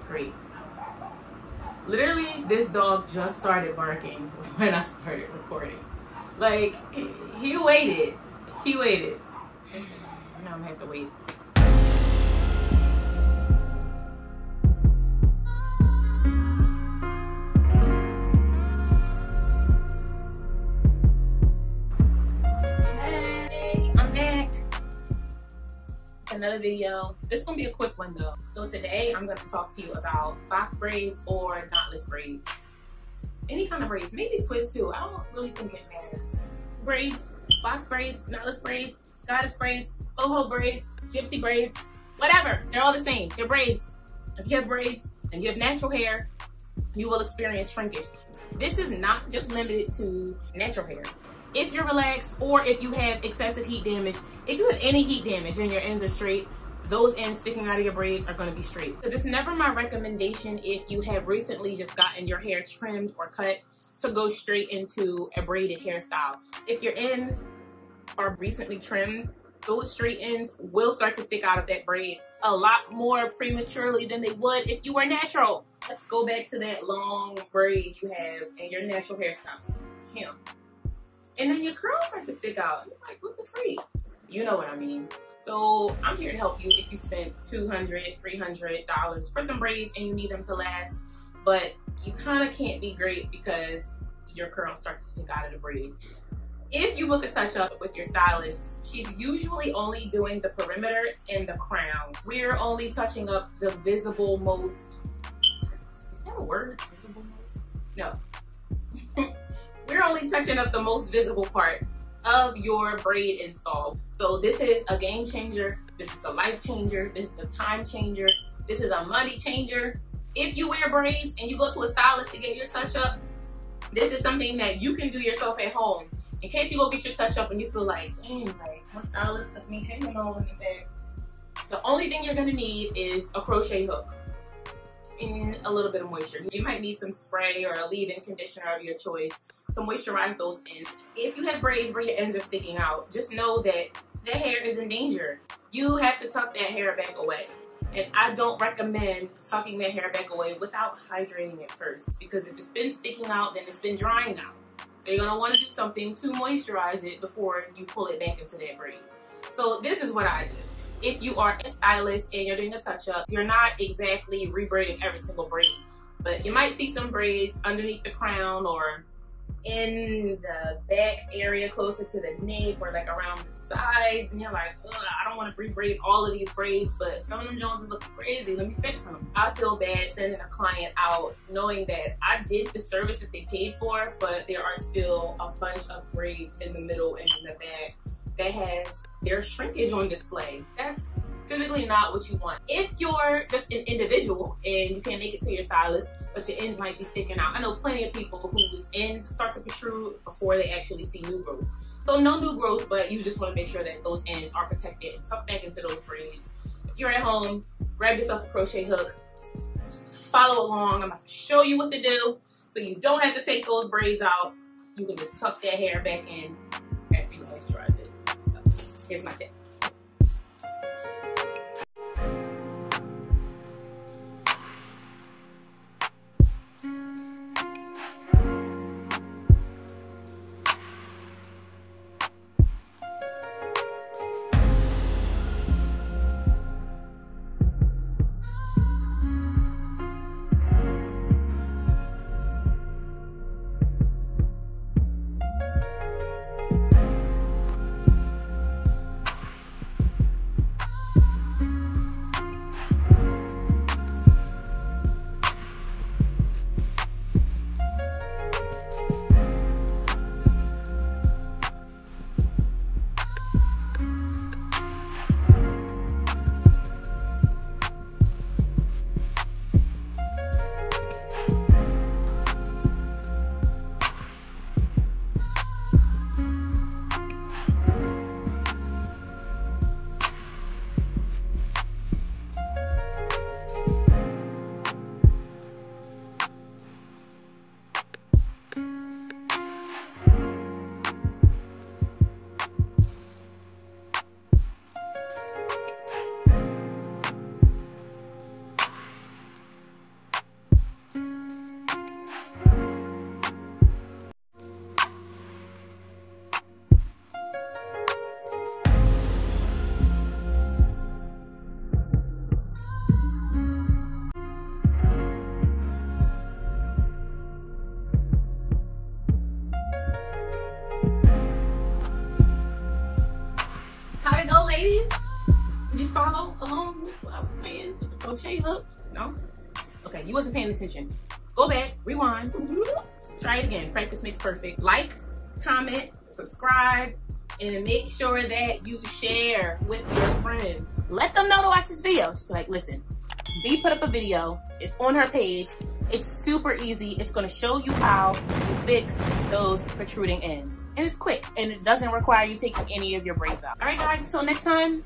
great. Literally, this dog just started barking when I started recording. Like, he waited. He waited. Now I'm gonna have to wait. Hey, I'm back. Another video. This is gonna be a quick one though. So today I'm gonna talk to you about box braids or knotless braids. Any kind of braids, maybe twist too. I don't really think it matters. Braids, box braids, knotless braids, goddess braids, boho braids, gypsy braids, whatever. They're all the same. They're braids. If you have braids and you have natural hair, you will experience shrinkage. This is not just limited to natural hair. If you're relaxed or if you have excessive heat damage, if you have any heat damage and your ends are straight, those ends sticking out of your braids are going to be straight. Because it's never my recommendation if you have recently just gotten your hair trimmed or cut to go straight into a braided hairstyle. If your ends are recently trimmed, those straight ends will start to stick out of that braid a lot more prematurely than they would if you were natural. Let's go back to that long braid you have and your natural hairstyles. And then your curls start to stick out. You're like, what the freak? You know what I mean. So I'm here to help you if you spent $200, $300 for some braids and you need them to last, but you kind of can't be great because your curls start to stick out of the braids. If you book a touch-up with your stylist, she's usually only doing the perimeter and the crown. We're only touching up the visible most, is that a word? Visible most? No. We're only touching up the most visible part of your braid install. So this is a game changer. This is a life changer. This is a time changer. This is a money changer. If you wear braids and you go to a stylist to get your touch up, this is something that you can do yourself at home. In case you go get your touch up and you feel like, dang, like my stylist left me hanging on in the back. The only thing you're gonna need is a crochet hook and a little bit of moisture. You might need some spray or a leave-in conditioner of your choice to moisturize those ends. If you have braids where your ends are sticking out, just know that that hair is in danger. You have to tuck that hair back away. And I don't recommend tucking that hair back away without hydrating it first, because if it's been sticking out, then it's been drying out. So you're gonna wanna do something to moisturize it before you pull it back into that braid. So this is what I do. If you are a stylist and you're doing a touch-up, you're not exactly rebraiding every single braid, but you might see some braids underneath the crown or in the back area closer to the nape or like around the sides, and you're like, I don't want to rebraid all of these braids, but some of them Joneses look crazy, let me fix them. I feel bad sending a client out knowing that I did the service that they paid for, but there are still a bunch of braids in the middle and in the back that have their shrinkage on display. That's typically not what you want. If you're just an individual and you can't make it to your stylist, but your ends might be sticking out. I know plenty of people whose ends start to protrude before they actually see new growth. So no new growth, but you just want to make sure that those ends are protected and tucked back into those braids. If you're at home, grab yourself a crochet hook, follow along. I'm about to show you what to do so you don't have to take those braids out. You can just tuck that hair back in after you moisturize it. So here's my tip. follow along with what I was saying with the crochet hook? No? Okay, you wasn't paying attention. Go back, rewind, try it again. Practice makes perfect. Like, comment, subscribe, and make sure that you share with your friend. Let them know to watch this video. Just be like, listen, B put up a video. It's on her page. It's super easy. It's gonna show you how to fix those protruding ends. And it's quick, and it doesn't require you taking any of your braids out. All right, guys, until next time.